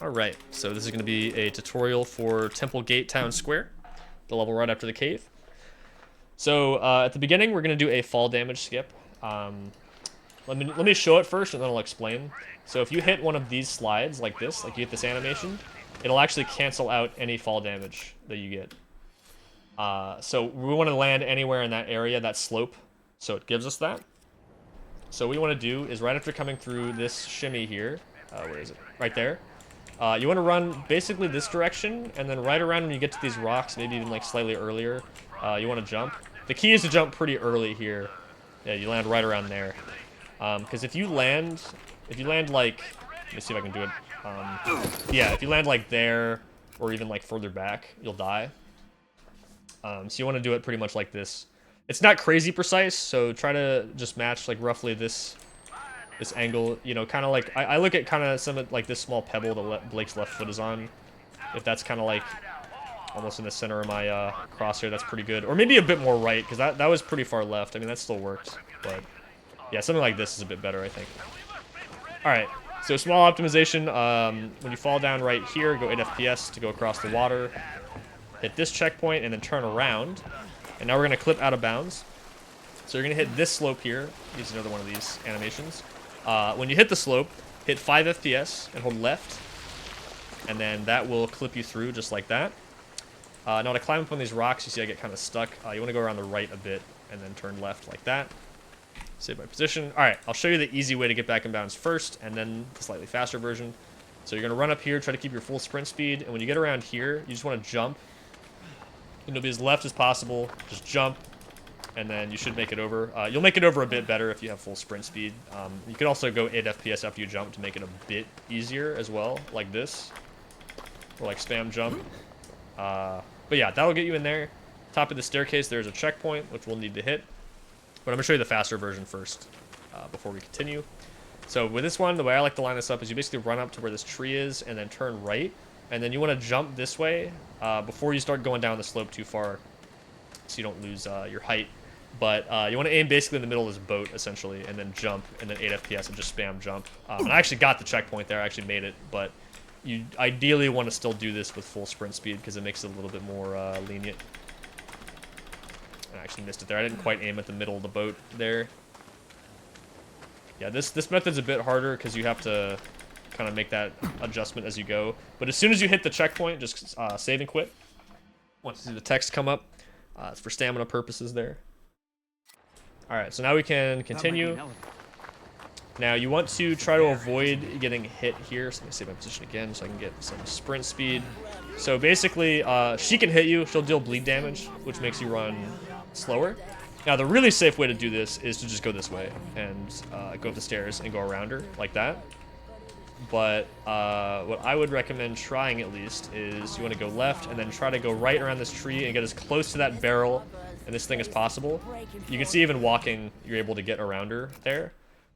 Alright, so this is going to be a tutorial for Temple Gate Town Square, the level right after the cave. So at the beginning, we're going to do a fall damage skip. Let me show it first, and then I'll explain. So if you hit one of these slides like this, like you hit this animation, it'll actually cancel out any fall damage that you get. So we want to land anywhere in that area, that slope, so it gives us that. So what you want to do is right after coming through this shimmy here, where is it? Right there. You want to run basically this direction, and then right around when you get to these rocks, maybe even like slightly earlier, you want to jump. The key is to jump pretty early here. Yeah, you land right around there. Because if you land like, let me see if I can do it. Yeah, if you land like there, or even like further back, you'll die. So you want to do it pretty much like this. It's not crazy precise, so try to just match like roughly this angle, you know, kind of like, I look at kind of some of like this small pebble that Blake's left foot is on. If that's kind of like almost in the center of my crosshair, that's pretty good. Or maybe a bit more right, because that was pretty far left. I mean, that still worked, but yeah, something like this is a bit better, I think. All right, so small optimization. When you fall down right here, go 8 FPS to go across the water. Hit this checkpoint and then turn around. And now we're going to clip out of bounds. So you're going to hit this slope here. Use another one of these animations. When you hit the slope, hit 5 FPS and hold left. And then that will clip you through just like that. Now to climb up on these rocks, you see I get kind of stuck. You want to go around the right a bit and then turn left like that. Save my position. All right, I'll show you the easy way to get back in bounds first, and then the slightly faster version. So you're going to run up here, try to keep your full sprint speed. And when you get around here, you just want to jump. You know, be as left as possible. Just jump. And then you should make it over. You'll make it over a bit better if you have full sprint speed. You can also go 8 FPS after you jump to make it a bit easier as well, like this. Or like spam jump. But yeah, that'll get you in there. Top of the staircase, there's a checkpoint, which we'll need to hit. But I'm going to show you the faster version first, before we continue. So with this one, the way I like to line this up is you basically run up to where this tree is and then turn right. And then you want to jump this way before you start going down the slope too far, so you don't lose your height. But you want to aim basically in the middle of this boat, essentially, and then jump, and then 8 FPS and just spam jump. And I actually got the checkpoint there, I actually made it, but you ideally want to still do this with full sprint speed because it makes it a little bit more lenient. I actually missed it there. I didn't quite aim at the middle of the boat there. Yeah, this method's a bit harder because you have to kind of make that adjustment as you go. But as soon as you hit the checkpoint, just save and quit. Once you see the text come up, it's for stamina purposes there. All right, so now we can continue. Now you want to try to avoid getting hit here. So let me save my position again so I can get some sprint speed. So basically, she can hit you. She'll deal bleed damage, which makes you run slower. Now the really safe way to do this is to just go this way and go up the stairs and go around her like that. But what I would recommend trying at least is you want to go left and then try to go right around this tree and get as close to that barrel and this thing as possible. You can see even walking, you're able to get around her there.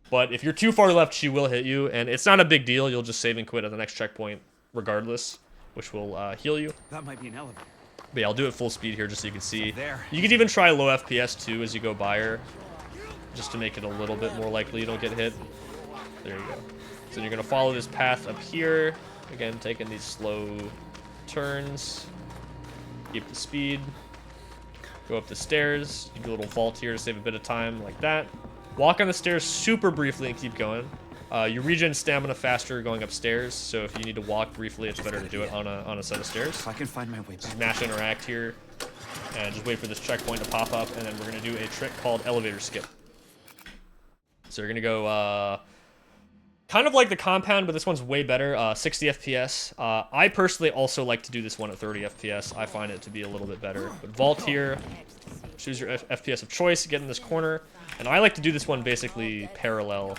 But if you're too far left, she will hit you, and it's not a big deal. You'll just save and quit at the next checkpoint regardless, which will heal you. That might be an elevator. But yeah, I'll do it full speed here just so you can see. You can even try low FPS too as you go by her, just to make it a little bit more likely you don't get hit. There you go. So you're going to follow this path up here. Again, taking these slow turns. Keep the speed. Go up the stairs. You do a little vault here to save a bit of time, like that. Walk on the stairs super briefly and keep going. You regen stamina faster going upstairs, so if you need to walk briefly, it's better to do it on a set of stairs. If I can find my way back. Just mash interact here, and just wait for this checkpoint to pop up, and then we're going to do a trick called elevator skip. So you're going to go kind of like the compound, but this one's way better, 60 FPS. I personally also like to do this one at 30 FPS. I find it to be a little bit better. But vault here, choose your FPS of choice, get in this corner, and I like to do this one basically parallel.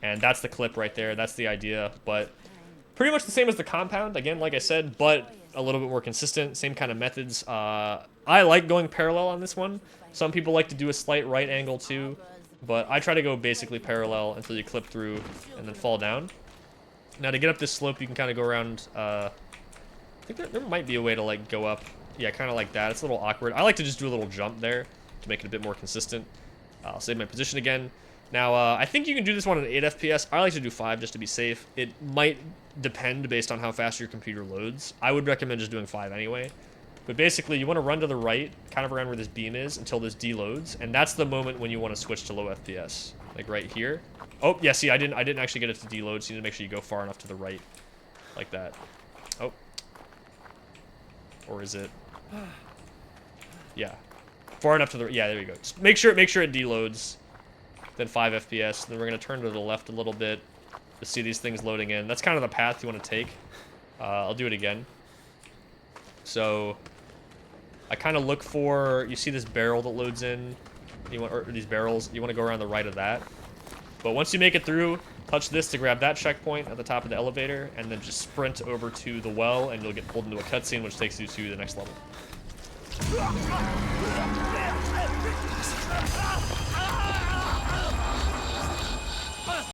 And that's the clip right there, that's the idea, but pretty much the same as the compound, again, like I said, but a little bit more consistent, same kind of methods. I like going parallel on this one. Some people like to do a slight right angle too. But I try to go basically parallel until you clip through and then fall down. Now to get up this slope, you can kind of go around. I think there might be a way to like go up. Yeah, kind of like that. It's a little awkward. I like to just do a little jump there to make it a bit more consistent. I'll save my position again. Now, I think you can do this one at 8 FPS. I like to do 5 just to be safe. It might depend based on how fast your computer loads. I would recommend just doing 5 anyway. But basically, you want to run to the right, kind of around where this beam is, until this deloads, and that's the moment when you want to switch to low FPS, like right here. Oh, yeah, see, I didn't actually get it to deload, so you need to make sure you go far enough to the right, like that. Oh. Or is it? Yeah. Far enough to the, yeah, there you go. Just make sure it deloads. Then 5 FPS. Then we're going to turn to the left a little bit to see these things loading in. That's kind of the path you want to take. I'll do it again. So I kind of look for, you see this barrel that loads in, or these barrels, you want to go around the right of that. But once you make it through, touch this to grab that checkpoint at the top of the elevator, and then just sprint over to the well, and you'll get pulled into a cutscene, which takes you to the next level.